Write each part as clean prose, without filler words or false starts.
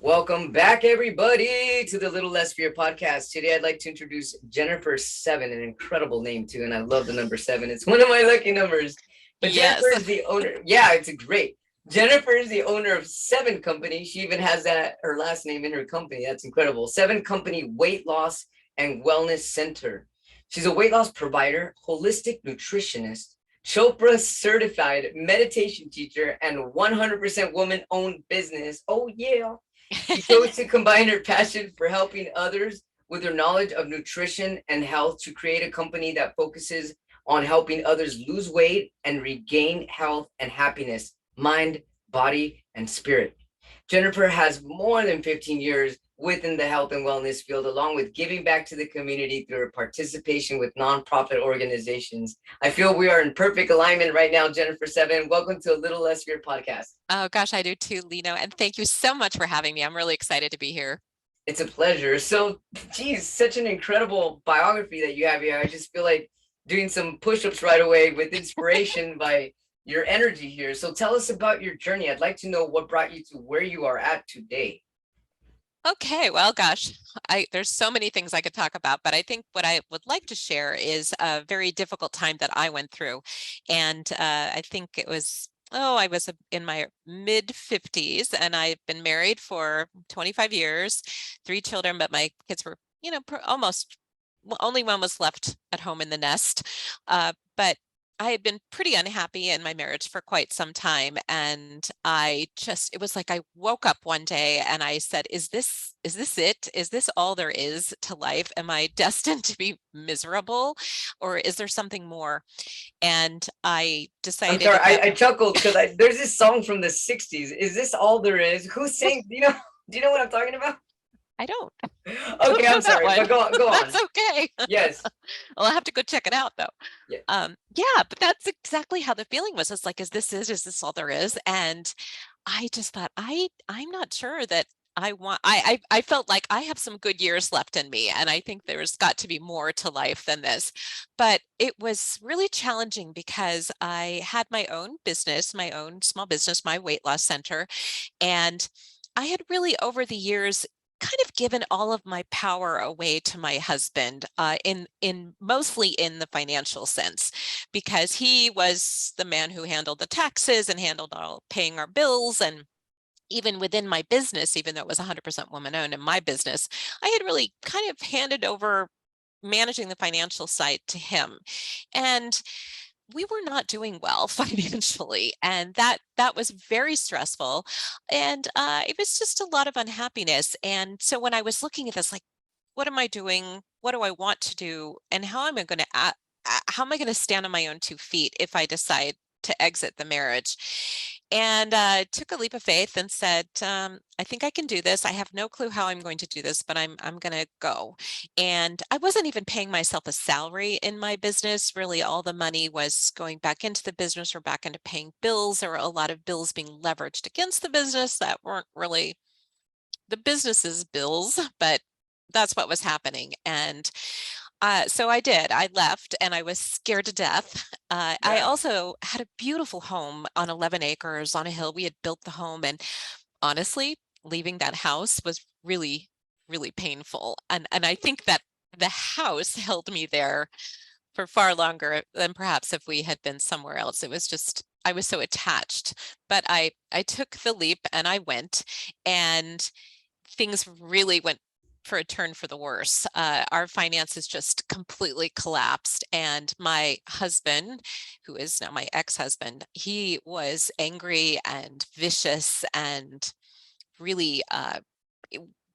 Welcome back, everybody, to the Little Less Fear podcast. Today, I'd like to introduce Jennifer Seven, an incredible name, too. And I love the number seven. It's one of my lucky numbers. But Yes. Jennifer is the owner. Yeah, it's a great. Jennifer is the owner of Seven Company. She even has her last name in her company. That's incredible. Seven Company Weight Loss and Wellness Center. She's a weight loss provider, holistic nutritionist, Chopra certified meditation teacher, and 100% woman owned business. Oh, yeah. She chose to combine her passion for helping others with her knowledge of nutrition and health to create a company that focuses on helping others lose weight and regain health and happiness, mind, body, and spirit. Jennifer has more than 15 years within the health and wellness field, along with giving back to the community through her participation with nonprofit organizations. I feel we are in perfect alignment right now, Jennifer Seven. Welcome to a Little Less Fear podcast. Oh gosh, I do too, Lino. And thank you so much for having me. I'm really excited to be here. It's a pleasure. So, geez, such an incredible biography that you have here. I just feel like doing some push-ups right away with inspiration by your energy here. So tell us about your journey. I'd like to know what brought you to where you are at today. Okay, well, gosh, there's so many things I could talk about, but I think what I would like to share is a very difficult time that I went through. And I think it was, I was in my mid 50s and I've been married for 25 years, 3 children, but my kids were, almost, only one was left at home in the nest. But I had been pretty unhappy in my marriage for quite some time. And it was like I woke up one day and I said, is this it? Is this all there is to life? Am I destined to be miserable, or is there something more? And I I'm decided sorry, at that I chuckled because there's this song from the 60s. Is this all there is? Who sang? Do you know what I'm talking about? I don't Okay, know I'm that sorry, one. but go on. That's okay. Yes. Well, I'll have to go check it out though. Yeah. Yeah, but that's exactly how the feeling was. It's like, is this all there is? And I just thought, I'm not sure that I felt like I have some good years left in me, and I think there's got to be more to life than this. But it was really challenging because I had my own business, my own small business, my weight loss center, and I had really over the years kind of given all of my power away to my husband, in mostly in the financial sense, because he was the man who handled the taxes and handled all paying our bills. And even within my business, even though it was 100% woman owned in my business, I had really kind of handed over managing the financial side to him. And we were not doing well financially, and that was very stressful. And it was just a lot of unhappiness. And so when I was looking at this, like, what am I doing? What do I want to do? And how am I going to stand on my own 2 feet if I decide to exit the marriage? And took a leap of faith and said, I think I can do this. I have no clue how I'm going to do this, but I'm going to go. And I wasn't even paying myself a salary in my business. Really, all the money was going back into the business or back into paying bills. There were a lot of bills being leveraged against the business that weren't really the business's bills, but that's what was happening. And so I did. I left and I was scared to death. I Yeah. also had a beautiful home on 11 acres on a hill. We had built the home, and honestly, leaving that house was really, really painful. And I think that the house held me there for far longer than perhaps if we had been somewhere else. It was just, I was so attached. But I took the leap and I went, and things really went for a turn for the worse. Our finances just completely collapsed. And my husband, who is now my ex-husband, he was angry and vicious and really,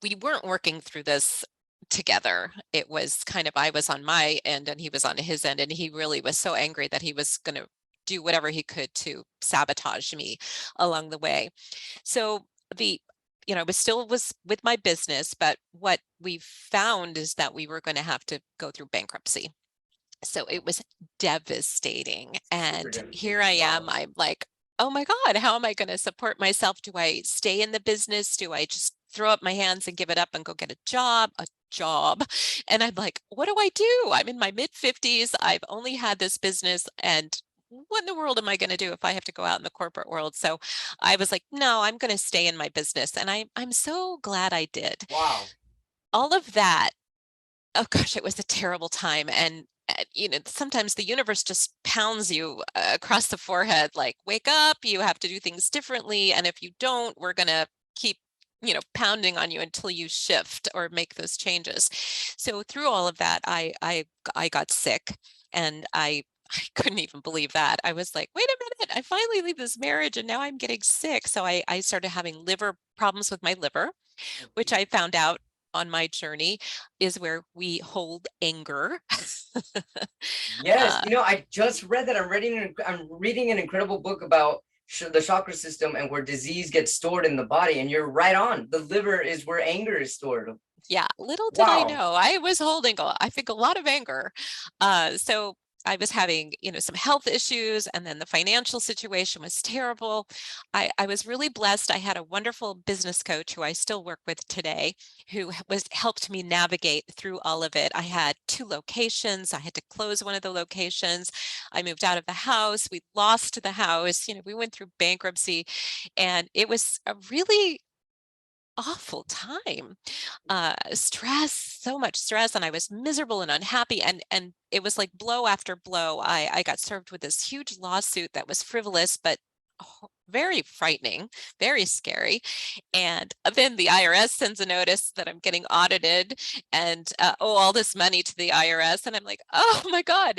we weren't working through this together. It was kind of, I was on my end and he was on his end. And he really was so angry that he was going to do whatever he could to sabotage me along the way. So the I was with my business, but what we found is that we were going to have to go through bankruptcy. So it was devastating. Super And here devastating. I am. Wow. I'm like, oh my God, how am I going to support myself? Do I stay in the business? Do I just throw up my hands and give it up and go get a job? And I'm like, what do I do? I'm in my mid 50s. I've only had this business, and what in the world am I going to do if I have to go out in the corporate world? So I was like, no, I'm going to stay in my business. And I'm so glad I did. Wow. All of that, oh gosh, it was a terrible time. And sometimes the universe just pounds you across the forehead, like, wake up, you have to do things differently. And if you don't, we're going to keep pounding on you until you shift or make those changes. So through all of that, I got sick, and I couldn't even believe that. I was like, wait a minute, I finally leave this marriage and now I'm getting sick. So I started having liver problems with my liver, Oh, which I geez. found out on my journey is where we hold anger. Yes, uh, I just read that. I'm reading an incredible book about the chakra system and where disease gets stored in the body. And you're right on. The liver is where anger is stored. yeah, little did I Wow. know I was holding, I think, a lot of anger. So I was having, some health issues, and then the financial situation was terrible. I was really blessed. I had a wonderful business coach who I still work with today, who helped me navigate through all of it. I had 2 locations. I had to close one of the locations. I moved out of the house. We lost the house. We went through bankruptcy, and it was a really awful time. Stress, so much stress, and I was miserable and unhappy, and it was like blow after blow. I got served with this huge lawsuit that was frivolous, but very frightening, very scary. And then the IRS sends a notice that I'm getting audited, and owe all this money to the IRS, and I'm like, oh my God,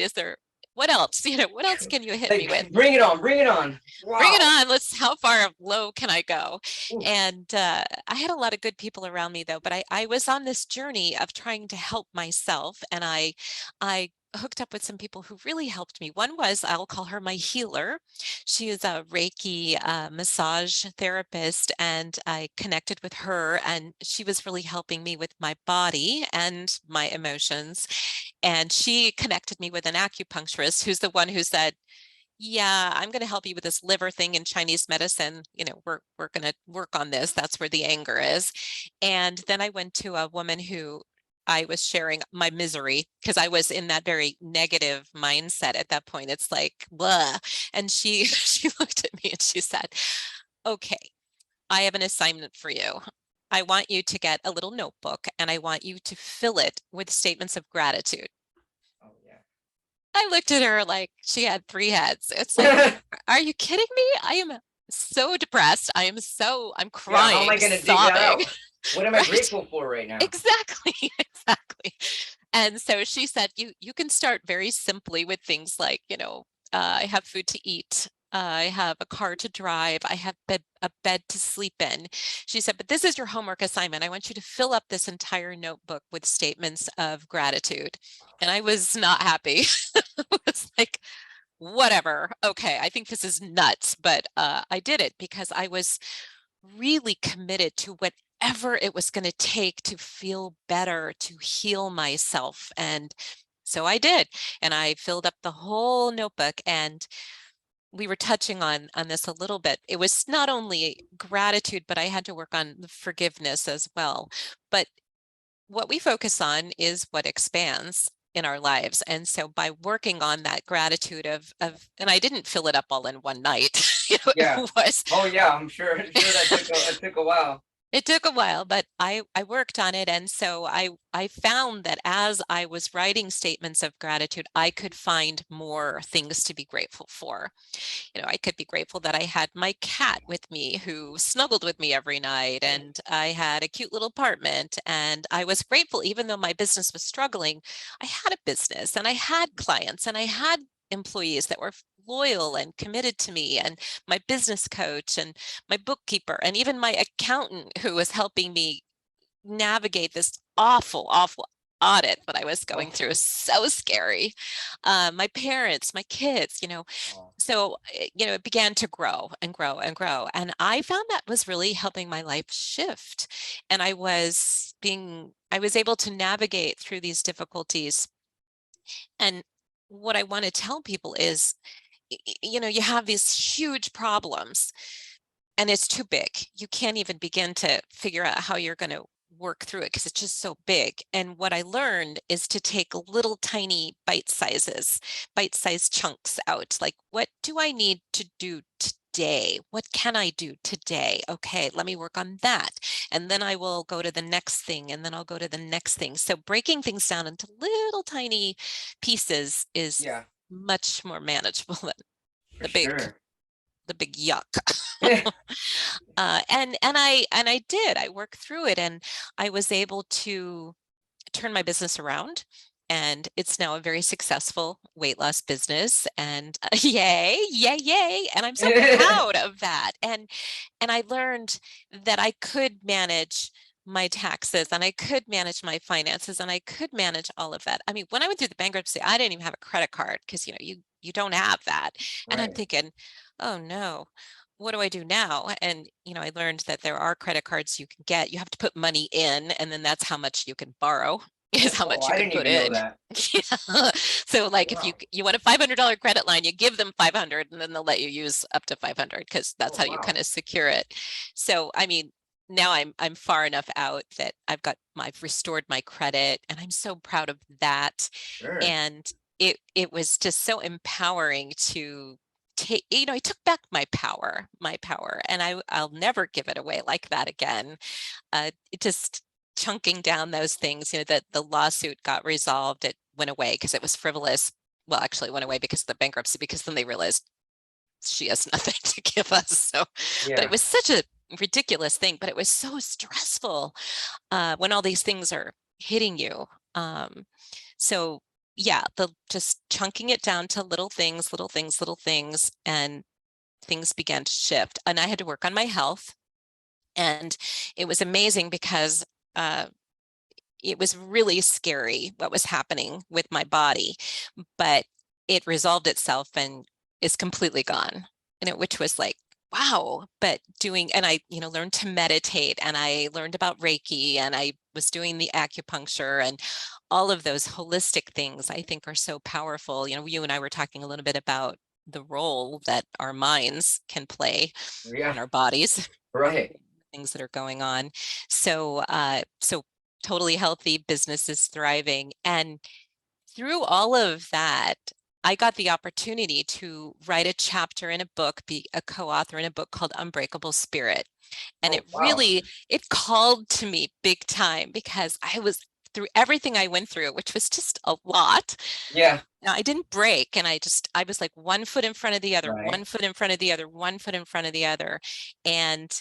what else? What else can you hit me with? Like, bring it on, bring it on. Bring it Wow. on. How far low can I go? Oof. And I had a lot of good people around me, though, but I was on this journey of trying to help myself. And I hooked up with some people who really helped me. One was, I'll call her my healer. She is a Reiki massage therapist, and I connected with her, and she was really helping me with my body and my emotions. And she connected me with an acupuncturist who's the one who said, yeah, I'm going to help you with this liver thing in Chinese medicine. We're going to work on this. That's where the anger is. And then I went to a woman who I was sharing my misery, because I was in that very negative mindset at that point. It's like, blah. And she she looked at me and she said, okay, I have an assignment for you. I want you to get a little notebook, and I want you to fill it with statements of gratitude. Oh, I looked at her like she had 3 heads. It's like, yeah. are you kidding me? I am so depressed. I'm Yeah, how am I crying, gonna dig that sobbing, out? What am I right? grateful for right now? Exactly, exactly. And so she said, you can start very simply with things like, I have food to eat. I have a car to drive. I have a bed to sleep in. She said, but this is your homework assignment. I want you to fill up this entire notebook with statements of gratitude. And I was not happy. I was like, whatever. Okay, I think this is nuts, but I did it because I was really committed to whatever it was going to take to feel better, to heal myself. And so I did. And I filled up the whole notebook, and we were touching on this a little bit. It was not only gratitude, but I had to work on the forgiveness as well. But what we focus on is what expands in our lives. And so by working on that gratitude and I didn't fill it up all in one night. Yeah. It was Oh yeah, I'm sure that took a while. It took a while, but I worked on it. And so I found that as I was writing statements of gratitude, I could find more things to be grateful for. I could be grateful that I had my cat with me who snuggled with me every night, and I had a cute little apartment, and I was grateful, even though my business was struggling, I had a business, and I had clients, and I had employees that were loyal and committed to me, and my business coach and my bookkeeper, and even my accountant who was helping me navigate this awful audit that I was going Oh, through. So scary. My parents, my kids, oh, so it began to grow and grow and grow, and I found that was really helping my life shift. And I was able to navigate through these difficulties. And what I want to tell people is, you have these huge problems, and it's too big. You can't even begin to figure out how you're going to work through it because it's just so big. And what I learned is to take little tiny bite-sized chunks out. Like, what do I need to do today? What can I do today? Okay, let me work on that. And then I will go to the next thing, and then I'll go to the next thing. So breaking things down into little tiny pieces is Yeah, much more manageable than for the big sure. the big yuck. And I did. I worked through it, and I was able to turn my business around. And it's now a very successful weight loss business. And yay, yay, yay. And I'm so proud of that. And I learned that I could manage my taxes, and I could manage my finances, and I could manage all of that. I mean, when I went through the bankruptcy, I didn't even have a credit card because, you don't have that. And I'm Right. thinking, oh no, what do I do now? And, I learned that there are credit cards you can get. You have to put money in, and then that's how much you can borrow is how Oh, much you I can didn't put even know in. that. Yeah. So like if you Wow. you want a $500 credit line, you give them 500, and then they'll let you use up to 500 because that's Oh, how you kind wow. of secure it. So I mean, now I'm far enough out that I've restored my credit, and I'm so proud of that. Sure. And it was just so empowering to take, I took back my power, and I'll never give it away like that again. It just chunking down those things, that the lawsuit got resolved, it went away because it was frivolous. Well, actually it went away because of the bankruptcy, because then they realized she has nothing to give us. So, but it Yeah. was such a ridiculous thing, but it was so stressful when all these things are hitting you. Um, so yeah, the just chunking it down to little things, little things, little things, and things began to shift. And I had to work on my health. And it was amazing because uh, it was really scary what was happening with my body, but it resolved itself and is completely gone. Which was like, wow. But and I, learned to meditate, and I learned about Reiki, and I was doing the acupuncture, and all of those holistic things I think are so powerful. You and I were talking a little bit about the role that our minds can play Yeah. on our bodies, Right. things that are going on. So totally healthy, business is thriving. And through all of that, I got the opportunity to write a chapter in a book, be a co-author in a book called Unbreakable Spirit. And Oh, wow. it called to me big time, because I was through everything I went through, which was just a lot. Yeah. Now, I didn't break, and I was like one foot in front of the other, Right. one foot in front of the other, one foot in front of the other. And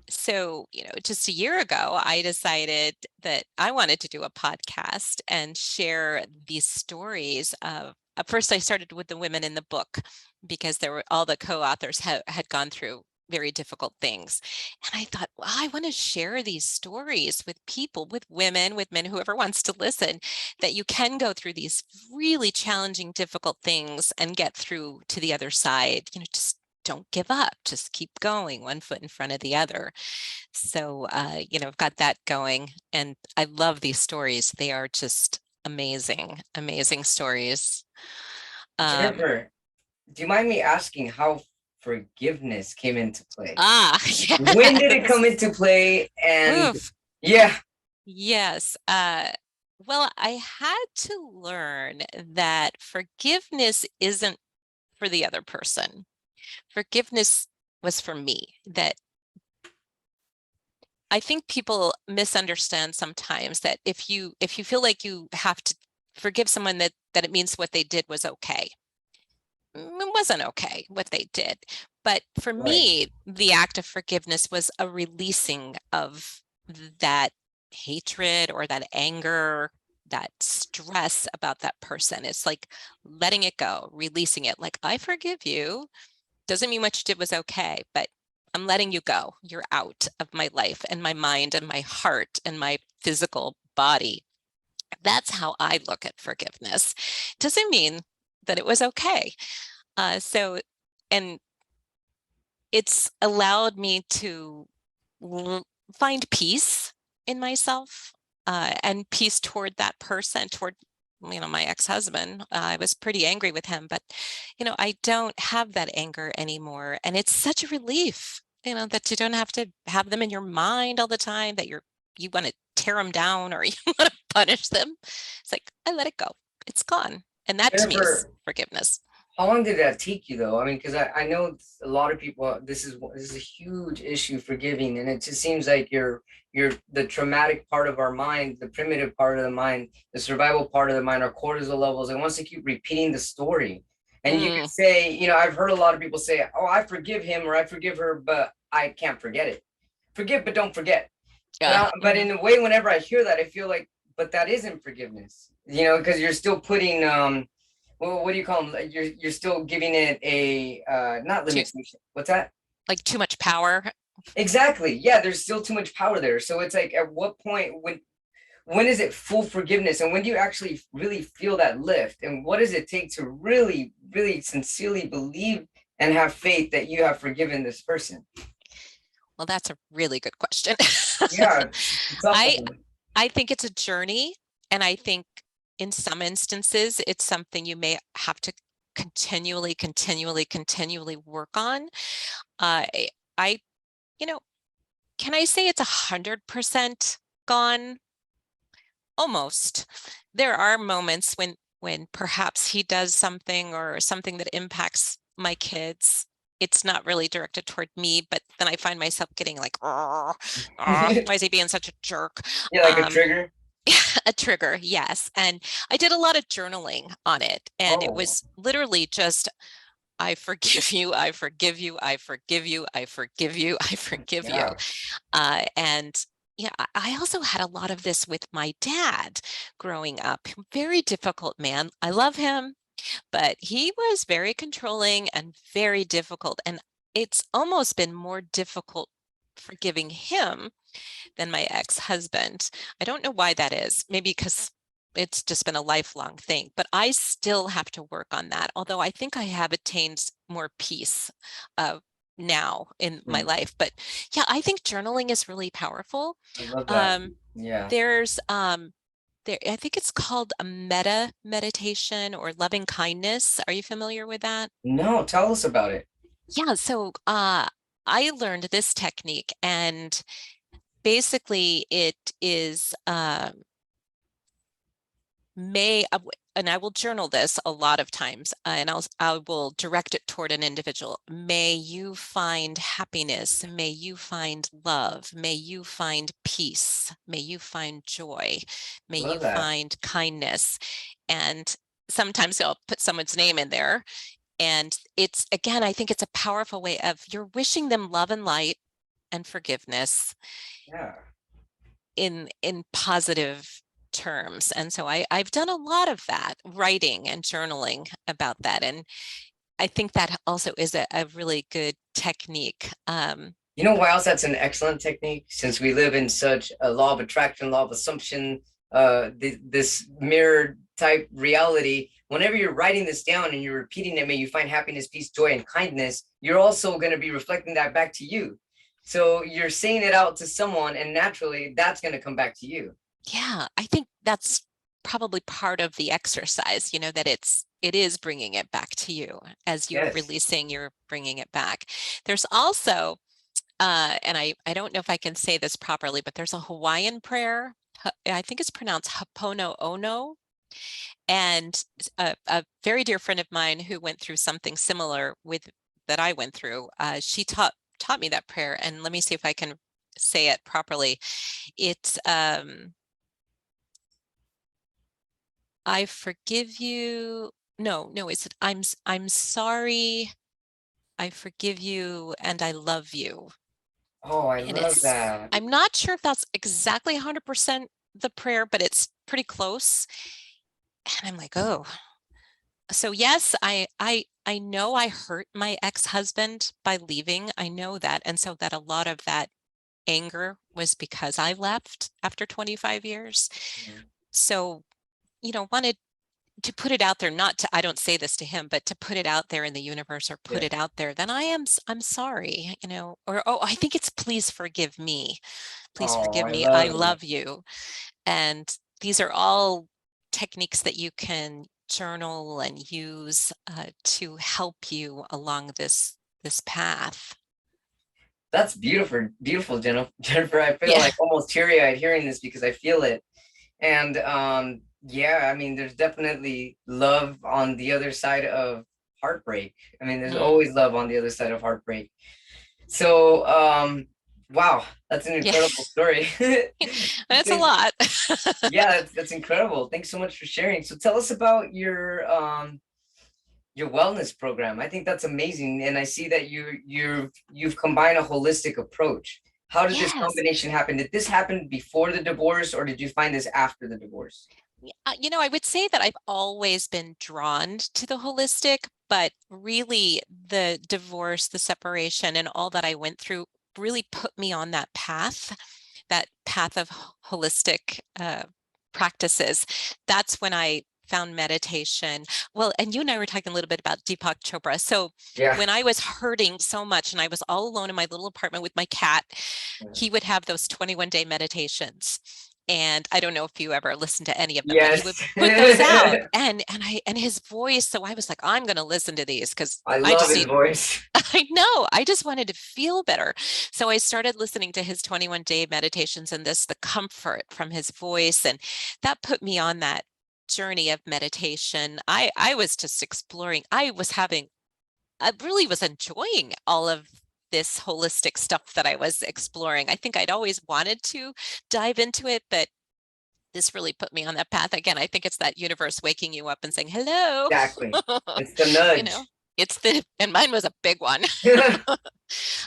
so, just a year ago, I decided that I wanted to do a podcast and share these stories of, at first I started with the women in the book, because all the co-authors had gone through very difficult things. And I thought, well, I want to share these stories with people, with women, with men, whoever wants to listen, that you can go through these really challenging, difficult things and get through to the other side. Just don't give up, just keep going, one foot in front of the other. So, I've got that going, and I love these stories. They are just amazing, amazing stories. Um, Jennifer, do you mind me asking how forgiveness came into play? When did it come yes. into play? And Oof. yeah, Yes. Well, I had to learn that forgiveness isn't for the other person. Forgiveness was for me. That I think people misunderstand sometimes, that if you feel like you have to forgive someone, that it means what they did was okay. It wasn't okay what they did. But for right, me, the act of forgiveness was a releasing of that hatred or that anger, that stress about that person. It's like letting it go, releasing it. Like, I forgive you. Doesn't mean what you did was okay, but I'm letting you go. You're out of my life and my mind and my heart and my physical body. That's how I look at forgiveness. Doesn't mean that it was okay. And it's allowed me to find peace in myself, and peace toward that person, toward, my ex-husband. I was pretty angry with him, but, I don't have that anger anymore. And it's such a relief, that you don't have to have them in your mind all the time, that you want to tear them down or you want to punish them. It's like, I let it go. It's gone. And that to me is Jennifer, forgiveness. how long did that take you though? I mean, because I know a lot of people, this is a huge issue forgiving, and it just seems like you're the traumatic part of our mind, the primitive part of the mind, the survival part of the mind, our cortisol levels. It wants to keep repeating the story. And you could Mm, say, I've heard a lot of people say, "Oh, I forgive him or I forgive her, but I can't forget it." Forgive, but don't forget. yeah. But in a way, whenever I hear that, I feel like, but that isn't forgiveness, because you're still putting well, what do you call them? Like, you're still giving it a not Too, limitation. What's that? like too much power. Exactly. Yeah, there's still too much power there. So it's like, at what point, when is it full forgiveness, and when do you actually really feel that lift, and what does it take to really, really sincerely believe and have faith that you have forgiven this person? Well, that's a really good question. Yeah, it's a tough I one. I think it's a journey, and I think in some instances it's something you may have to continually work on. I you know, can I say it's 100% gone? Almost. There are moments when perhaps he does something or something that impacts my kids. It's not really directed toward me, but then I find myself getting like, "Arr, why is he being such a jerk?" Yeah, like a trigger. A trigger, yes. And I did a lot of journaling on it, and it Oh, was literally just, I forgive you, I forgive you, I forgive you, I forgive you, I forgive you. yeah. And yeah, I also had a lot of this with my dad growing up. Very difficult man. I love him, but he was very controlling and very difficult. And it's almost been more difficult forgiving him than my ex-husband. I don't know why that is. Maybe because it's just been a lifelong thing, but I still have to work on that. Although I think I have attained more peace now in my Mm, life. But yeah, I think journaling is really powerful. I love that. Um, Yeah. there's I think it's called a meta meditation or loving kindness. Are you familiar with that? No, tell us about it. Yeah, so I learned this technique, and basically it is and I will journal this a lot of times, and I will direct it toward an individual. May you find happiness. May you find love. May you find peace. May you find joy. May you Love that. find kindness. And sometimes I'll put someone's name in there. And it's, again, I think it's a powerful way of, you're wishing them love and light and forgiveness Yeah. in positive terms. And so I've done a lot of that, writing and journaling about that. And I think that also is a really good technique. You know why else that's an excellent technique? Since we live in such a law of attraction, law of assumption, this mirror type reality, whenever you're writing this down and you're repeating it, may you find happiness, peace, joy, and kindness, you're also going to be reflecting that back to you. So you're saying it out to someone, and naturally that's going to come back to you. Yeah, I think that's probably part of the exercise, that it is bringing it back to you. As you're Yes. releasing, you're bringing it back. There's also and I don't know if I can say this properly, but there's a Hawaiian prayer. I think it's pronounced Hapono Ono. And a very dear friend of mine who went through something similar with that I went through, she taught me that prayer. And let me see if I can say it properly. It's I forgive you. No, it's I'm sorry. I forgive you and I love you. Oh, I And love that. I'm not sure if that's exactly 100% the prayer, but it's pretty close. And I'm like, oh, so yes, I know I hurt my ex-husband by leaving. I know that. And so that a lot of that anger was because I left after 25 years. Mhm. So, wanted to put it out there, not to, I don't say this to him, but to put it out there in the universe or put Yeah. it out there, then I'm sorry, or, oh, I think it's please forgive me. Please Oh, forgive I me. I love that. love you. And these are all techniques that you can journal and use to help you along this path. That's beautiful, beautiful, Jennifer. I feel Yeah. like almost teary-eyed hearing this because I feel it. And yeah, I mean, there's definitely love on the other side of heartbreak. I mean, there's Mm, always love on the other side of heartbreak. So, wow, that's an yeah. incredible story. That's a Thank- lot. yeah, that's incredible. Thanks so much for sharing. So tell us about your wellness program. I think that's amazing. And I see that you've combined a holistic approach. How did this Yes. combination happen? Did this happen before the divorce or did you find this after the divorce? I would say that I've always been drawn to the holistic, but really the divorce, the separation, and all that I went through really put me on that path of holistic practices. That's when I found meditation. Well, and you and I were talking a little bit about Deepak Chopra. So Yeah. when I was hurting so much and I was all alone in my little apartment with my cat, he would have those 21-day meditations. And I don't know if you ever listened to any of them, but he would Yes. put those out and his voice. So I was like, I'm going to listen to these because I I love just his need, voice. I know, I just wanted to feel better. So I started listening to his 21-day meditations and the comfort from his voice. And that put me on that journey of meditation. I was just exploring. I really was enjoying all of this holistic stuff that I was exploring. I think I'd always wanted to dive into it, but this really put me on that path. Again, I think it's that universe waking you up and saying, hello, Exactly. It's the you know, nudge. and mine was a big one.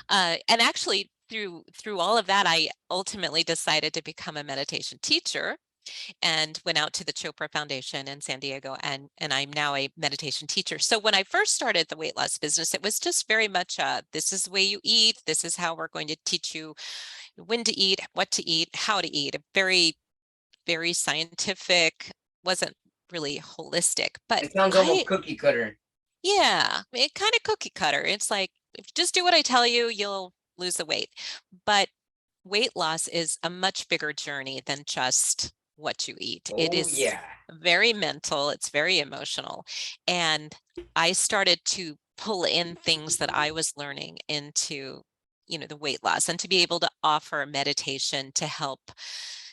And actually through all of that, I ultimately decided to become a meditation teacher and went out to the Chopra Foundation in San Diego, and I'm now a meditation teacher. So when I first started the weight loss business, it was just very much this is the way you eat, this is how we're going to teach you when to eat, what to eat, how to eat. Very, very scientific, wasn't really holistic, but It sounds almost cookie cutter. yeah, it kind of cookie cutter. It's like, if you just do what I tell you, you'll lose the weight. But weight loss is a much bigger journey than just what you eat. It Oh is yeah. very mental, it's very emotional. And I started to pull in things that I was learning into, the weight loss, and to be able to offer meditation to help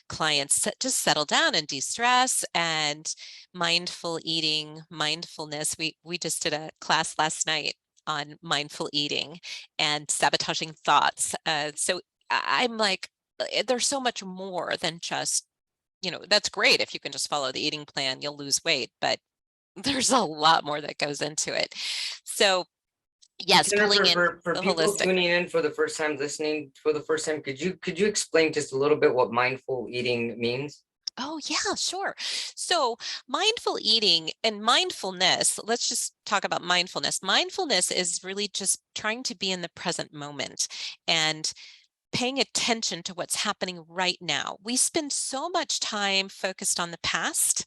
clients just settle down and de-stress, and mindful eating, mindfulness. We just did a class last night on mindful eating and sabotaging thoughts. So I'm like, there's so much more than just, that's great if you can just follow the eating plan, you'll lose weight, but there's a lot more that goes into it. So yes, pulling Jennifer, in for the people holistic. tuning in for the first time, listening for the first time, could you explain just a little bit what mindful eating means? Oh, yeah, sure. So, mindful eating and mindfulness, let's just talk about mindfulness. Mindfulness is really just trying to be in the present moment and paying attention to what's happening right now. We spend so much time focused on the past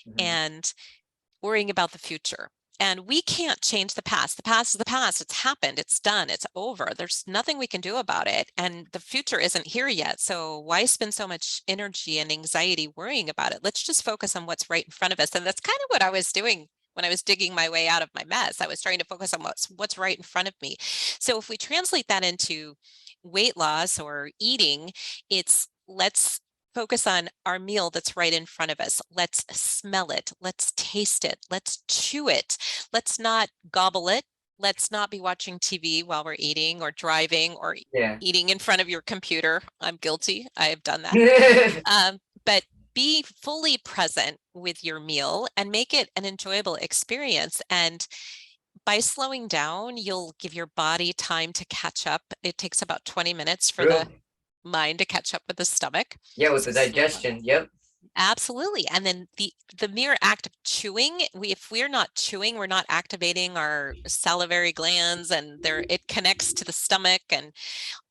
Mhm. and worrying about the future. And we can't change the past. The past is the past. It's happened. It's done. It's over. There's nothing we can do about it. And the future isn't here yet. So why spend so much energy and anxiety worrying about it? Let's just focus on what's right in front of us. And that's kind of what I was doing when I was digging my way out of my mess. I was trying to focus on what's right in front of me. So if we translate that into weight loss or eating, it's let's focus on our meal that's right in front of us. Let's smell it. Let's taste it. Let's chew it. Let's not gobble it. Let's not be watching TV while we're eating or driving or Yeah. eating in front of your computer. I'm guilty. I have done that. But be fully present with your meal and make it an enjoyable experience. And by slowing down, you'll give your body time to catch up. It takes about 20 minutes for the True. mind to catch up with the stomach. Yeah, with So the slow down. digestion. Yep. Absolutely. And then the mere act of chewing, if we're not chewing, we're not activating our salivary glands, and it connects to the stomach and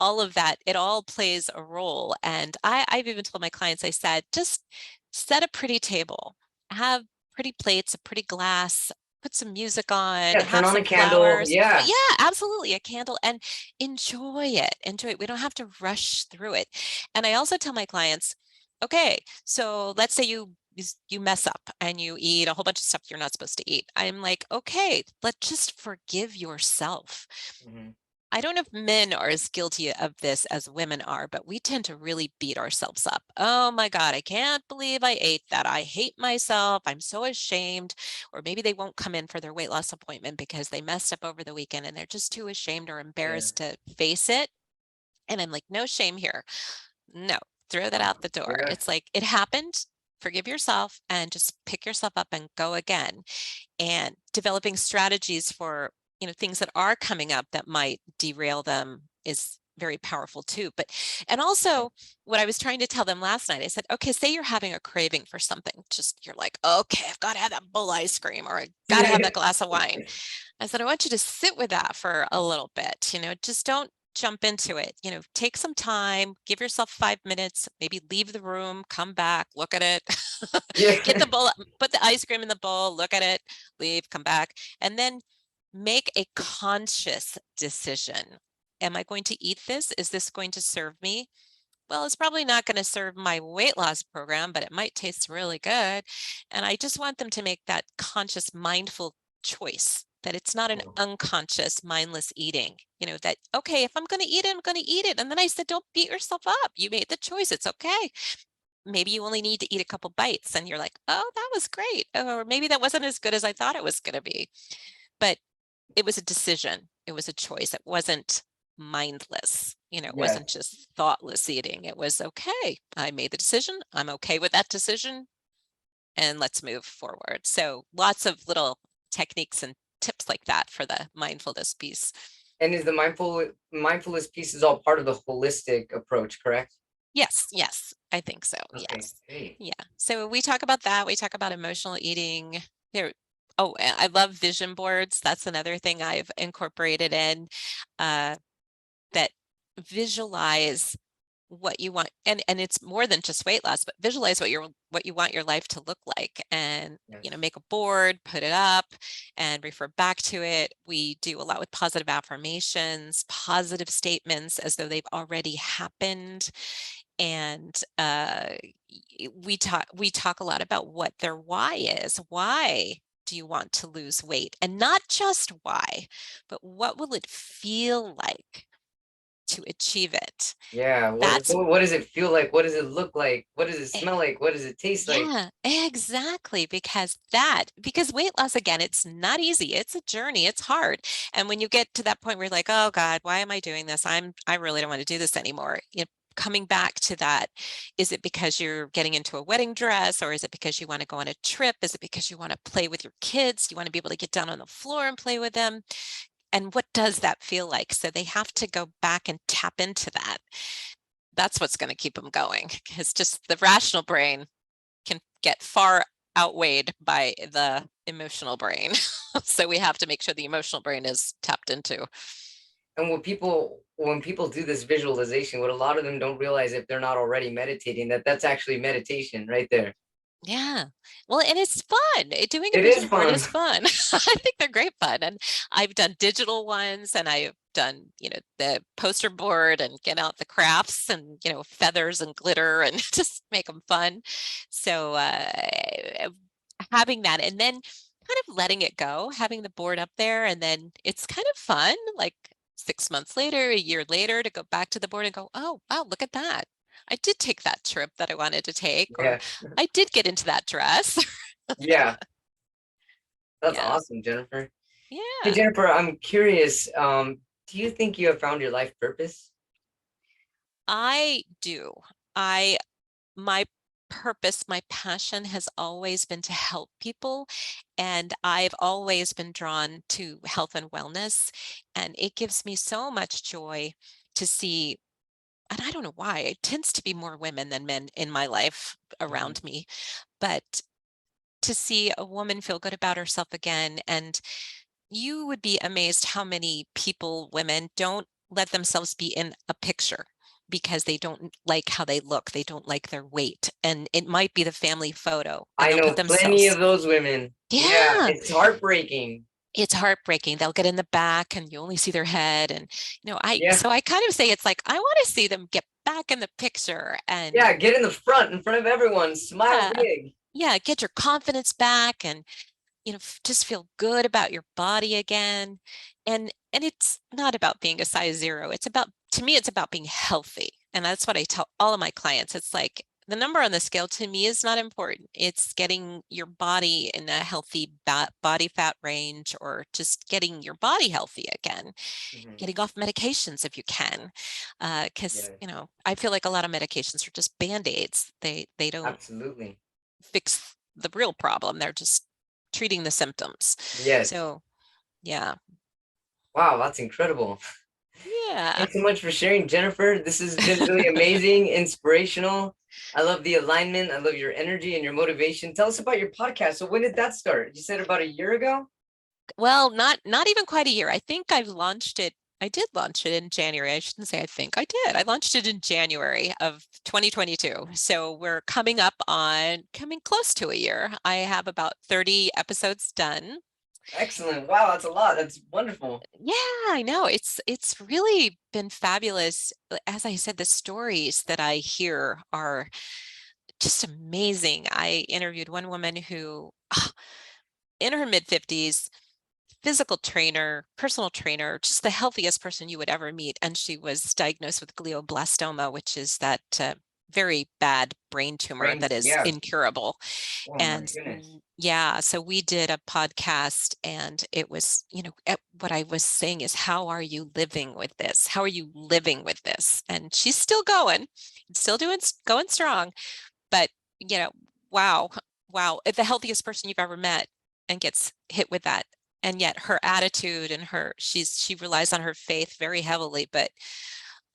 all of that. It all plays a role. And I've even told my clients, I said, just set a pretty table, have pretty plates, a pretty glass, put some music on, Yeah, turn have on a some candle. flowers. Yeah. Yeah, absolutely. A candle, and enjoy it. Enjoy it. We don't have to rush through it. And I also tell my clients, okay, so let's say you mess up and you eat a whole bunch of stuff you're not supposed to eat. I'm like, okay, let's just forgive yourself. Mhm. I don't know if men are as guilty of this as women are, but we tend to really beat ourselves up. Oh my God, I can't believe I ate that. I hate myself. I'm so ashamed. Or maybe they won't come in for their weight loss appointment because they messed up over the weekend and they're just too ashamed or Yeah. embarrassed to face it. And I'm like, no shame here. No, throw that out the door. Yeah. It's like, it happened. Forgive yourself and just pick yourself up and go again. And developing strategies for, things that are coming up that might derail them is very powerful too. But, and also what I was trying to tell them last night, I said, okay, say you're having a craving for something. Just, you're like, okay, I've got to have that bowl ice cream or I got to have that glass of wine. I said, I want you to sit with that for a little bit, just don't jump into it. Take some time, give yourself 5 minutes, maybe leave the room, come back, look at it, Yeah. get the bowl, put the ice cream in the bowl, look at it, leave, come back, and then make a conscious decision. Am I going to eat this? Is this going to serve me? Well, it's probably not going to serve my weight loss program, but it might taste really good. And I just want them to make that conscious, mindful choice, that it's not an unconscious, mindless eating. That, okay, if I'm going to eat it, I'm going to eat it. And then I said, don't beat yourself up. You made the choice. It's okay. Maybe you only need to eat a couple bites and you're like, oh, that was great. Or maybe that wasn't as good as I thought it was going to be. But it was a decision. It was a choice. It wasn't mindless. It Yeah. wasn't just thoughtless eating. It was, okay, I made the decision. I'm okay with that decision. And let's move forward. So lots of little techniques and tips like that for the mindfulness piece. And is the mindfulness piece is all part of the holistic approach, correct? Yes, yes, I think so. Okay, Yes. great. Yeah. So we talk about that. We talk about emotional eating. There. Oh, and I love vision boards. That's another thing I've incorporated in, that visualize what you want. And it's more than just weight loss, but visualize what you want your life to look like, and Yes. make a board, put it up and refer back to it. We do a lot with positive affirmations, positive statements as though they've already happened. And we talk a lot about what their why is. Why do you want to lose weight? And not just why, but what will it feel like to achieve it? Yeah. That's What does it feel like? What does it look like? What does it eh, smell like? What does it taste like? yeah, exactly. Because weight loss, again, it's not easy. It's a journey. It's hard. And when you get to that point where you're like, oh God, why am I doing this? I really don't want to do this anymore. Coming back to that, is it because you're getting into a wedding dress, or is it because you want to go on a trip? Is it because you want to play with your kids? You want to be able to get down on the floor and play with them? And what does that feel like? So they have to go back and tap into that. That's what's going to keep them going, because just the rational brain can get far outweighed by the emotional brain. So we have to make sure the emotional brain is tapped into. And when people do this visualization, what a lot of them don't realize, if they're not already meditating, that's actually meditation right there. Yeah. Well, and it's fun. Doing a It is vision board fun. is fun. I think they're great fun. And I've done digital ones, and I've done, the poster board, and get out the crafts and, feathers and glitter and just make them fun. So having that, and then kind of letting it go, having the board up there, and then it's kind of fun, like 6 months later, a year later, to go back to the board and go, oh, wow, look at that. I did take that trip that I wanted to take, or Yeah. I did get into that dress. Yeah. That's Yeah. awesome, Jennifer. Hey, Yeah. Jennifer, I'm curious. Do you think you have found your life purpose? I do. I my purpose, my passion has always been to help people, and I've always been drawn to health and wellness, and it gives me so much joy to see. And I don't know why, it tends to be more women than men in my life Mhm. around me, but to see a woman feel good about herself again. And you would be amazed how many people, women, don't let themselves be in a picture because they don't like how they look. They don't like their weight. And it might be the family photo, and I they'll put know plenty themselves, of those women. Yeah, yeah, it's heartbreaking. it's heartbreaking. They'll get in the back and you only see their head. And, Yeah, so I kind of say, it's like, I want to see them get back in the picture and, yeah, get in the front, in front of everyone, smile yeah, big. yeah, get your confidence back. And just feel good about your body again. And it's not about being a size 0. It's about, to me, it's about being healthy. And that's what I tell all of my clients. It's like the number on the scale to me is not important. It's getting your body in a healthy body fat range, or just getting your body healthy again, Mhm. getting off medications if you can. Because, Yes, I feel like a lot of medications are just band-aids. They don't absolutely. fix the real problem. They're just treating the symptoms. Yes. So yeah. Wow, that's incredible. Yeah. Thanks so much for sharing, Jennifer. This has been really amazing, inspirational. I love the alignment. I love your energy and your motivation. Tell us about your podcast. So when did that start? You said about a year ago? Well, not even quite a year. I think I've launched it. I did launch it in January. I shouldn't say I think I did. I launched it in January of 2022. So we're coming close to a year. I have about 30 episodes done. Excellent. Wow, that's a lot. That's wonderful. Yeah, I know. It's really been fabulous. As I said, the stories that I hear are just amazing. I interviewed one woman who, in her mid 50s, physical trainer, personal trainer, just the healthiest person you would ever meet. And she was diagnosed with glioblastoma, which is that very bad brain tumor Brains, that is yeah. incurable. Oh my And goodness. yeah, so we did a podcast, and it was, what I was saying is, how are you living with this? How are you living with this? And she's still going, still going strong. But, you know, wow, wow, the healthiest person you've ever met, and gets hit with that. And yet her attitude and she relies on her faith very heavily. But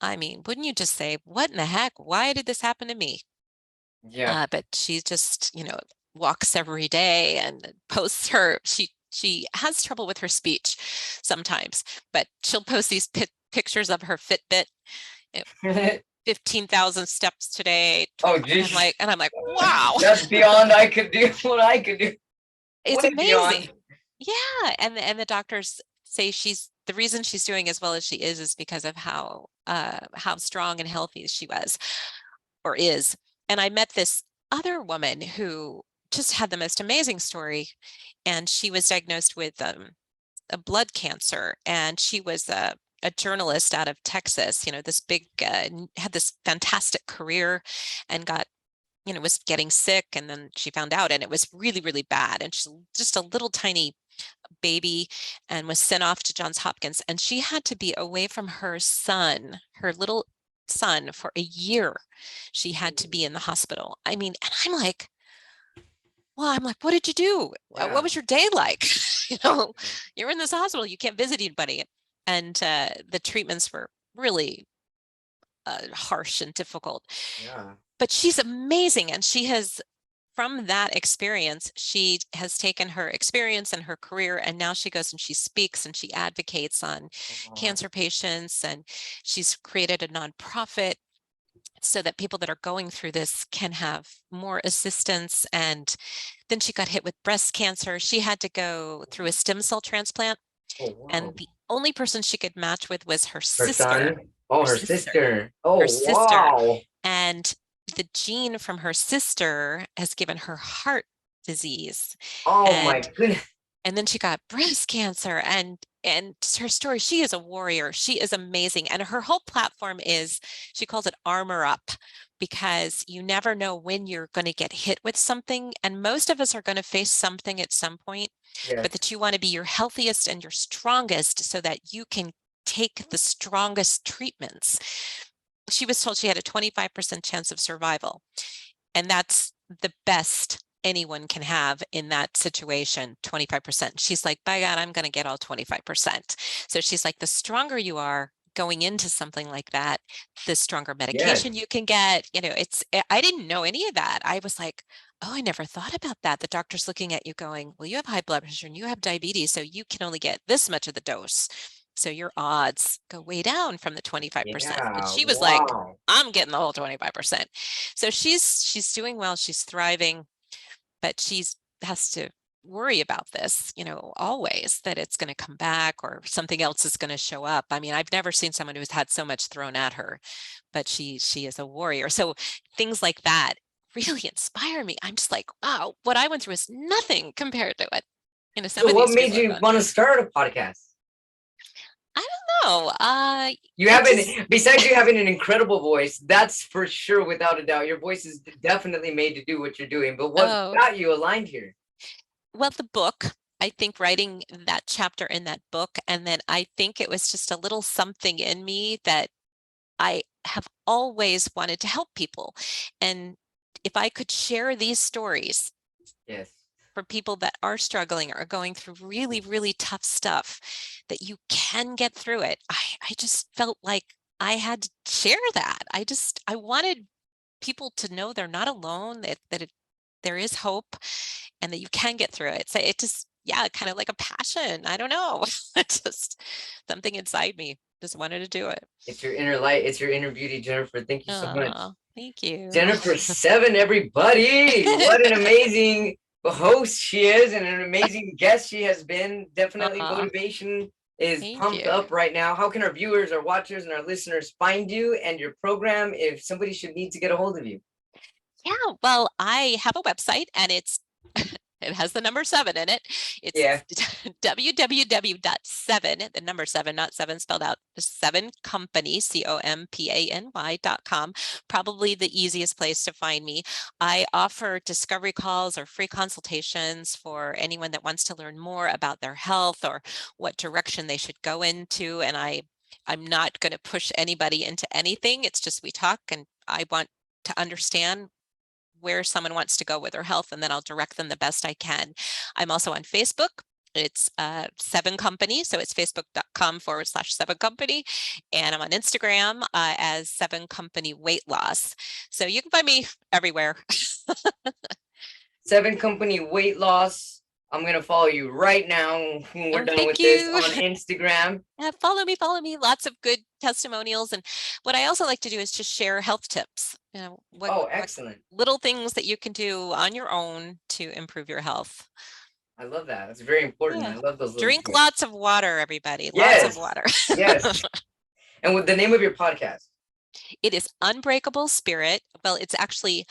I mean, wouldn't you just say, what in the heck? Why did this happen to me? Yeah. But she just, walks every day and posts she has trouble with her speech sometimes, but she'll post these pictures of her Fitbit, eh, 15,000 steps today, Oh, and geez. I'm like, wow, That's beyond I could do what I could do. it's Way amazing. beyond. Yeah, and the doctors say the reason she's doing as well as she is because of how strong and healthy she was, or is. And I met this other woman who just had the most amazing story, and she was diagnosed with a blood cancer, and she was a journalist out of Texas, this big, had this fantastic career, and was getting sick, and then she found out, and it was really, really bad. And she's just a little tiny baby, and was sent off to Johns Hopkins, and she had to be away from her little son, for a year. She had to be in the hospital. I mean, and I'm like, what did you do? What Yeah. was your day like? You're in this hospital, you can't visit anybody. And the treatments were really harsh and difficult. Yeah. But she's amazing, and from that experience, she has taken her experience and her career, and now she goes and she speaks and she advocates on Oh, cancer patients, and she's created a nonprofit so that people that are going through this can have more assistance. And then she got hit with breast cancer. She had to go through a stem cell transplant, oh wow. and the only person she could match with was her Her sister. son? Oh, Her her sister. sister. Her Oh, sister. wow. And the gene from her sister has given her heart disease. Oh my And goodness. and then she got breast cancer, and her story, she is a warrior. She is amazing. And her whole platform is, she calls it Armor Up, because you never know when you're going to get hit with something. And most of us are going to face something at some point, but Yes. that you want to be your healthiest and your strongest so that you can take the strongest treatments. She was told she had a 25% chance of survival. And that's the best anyone can have in that situation, 25%. She's like, by God, I'm going to get all 25%. So she's like, the stronger you are going into something like that, the stronger medication Yes. you can get. I didn't know any of that. I was like, oh, I never thought about that. The doctor's looking at you going, well, you have high blood pressure and you have diabetes, so you can only get this much of the dose. So your odds go way down from the 25%. But Yeah. she was like, Wow. I'm getting the whole 25%. So she's doing well, she's thriving, but she's has to worry about this, always, that it's going to come back or something else is going to show up. I mean, I've never seen someone who's had so much thrown at her, but she is a warrior. So things like that really inspire me. I'm just like, wow, what I went through is nothing compared to it. You know, some So of what these made people are you fun. want to start a podcast? I don't know. You I have just, besides you having an incredible voice, that's for sure, without a doubt. Your voice is definitely made to do what you're doing. But what oh, got you aligned here? well, the book, I think writing that chapter in that book, and then I think it was just a little something in me that I have always wanted to help people. And if I could share these stories Yes. for people that are struggling or going through really, really tough stuff, that you can get through it. I just felt like I had to share that. I wanted people to know they're not alone, there is hope and that you can get through it. So it just, yeah, kind of like a passion. I don't know. It's just something inside me just wanted to do it. It's your inner light. It's your inner beauty, Jennifer. Thank you so much. Oh, thank you. Jennifer 7, everybody. What an amazing host she is and an amazing guest she has been. Definitely Aw, motivation is thank pumped you. up right now. How can our viewers, our watchers, and our listeners find you and your program if somebody should need to get a hold of you? Yeah, well, I have a website and it has the number 7 in it. It's Yeah. www.7, the number 7, not 7 spelled out, 7company, COMPANY.com. Probably the easiest place to find me. I offer discovery calls or free consultations for anyone that wants to learn more about their health or what direction they should go into. And I'm not going to push anybody into anything. It's just we talk and I want to understand where someone wants to go with their health, and then I'll direct them the best I can. I'm also on Facebook. It's 7 Company, so it's facebook.com/7 Company. And I'm on Instagram as 7 Company Weight Loss. So you can find me everywhere. 7 Company Weight Loss. I'm going to follow you right now when we're Oh, done thank with this you. on Instagram. Yeah, follow me. Lots of good testimonials. And what I also like to do is just share health tips. You know, what Oh, excellent. little things that you can do on your own to improve your health. I love that. That's very important. Yeah. I love those little Drink tips. lots of water, everybody. Lots of Yes. water. Yes. And with the name of your podcast? It is Unbreakable Spirit. Well, it's actually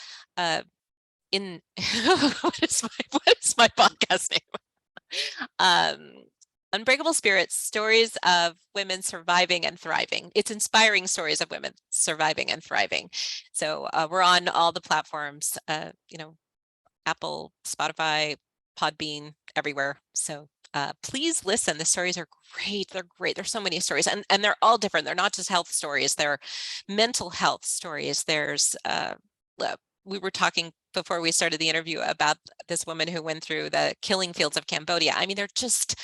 in what is my podcast name? Unbreakable Spirits, stories of women surviving and thriving. It's inspiring stories of women surviving and thriving. So we're on all the platforms, you know, Apple, Spotify, Podbean, everywhere. So please listen. The stories are great. They're great. There's so many stories, and they're all different. They're not just health stories. They're mental health stories. There's we were talking before we started the interview about this woman who went through the killing fields of Cambodia. I mean, they're just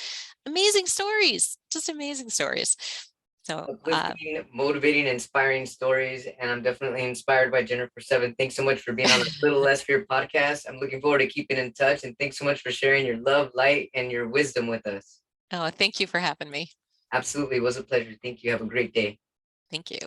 amazing stories. Just amazing stories. So Uplifting, motivating, inspiring stories. And I'm definitely inspired by Jennifer 7. Thanks so much for being on the Little Less Fear podcast. I'm looking forward to keeping in touch. And thanks so much for sharing your love, light, and your wisdom with us. oh, thank you for having me. Absolutely. It was a pleasure. Thank you. Have a great day. Thank you.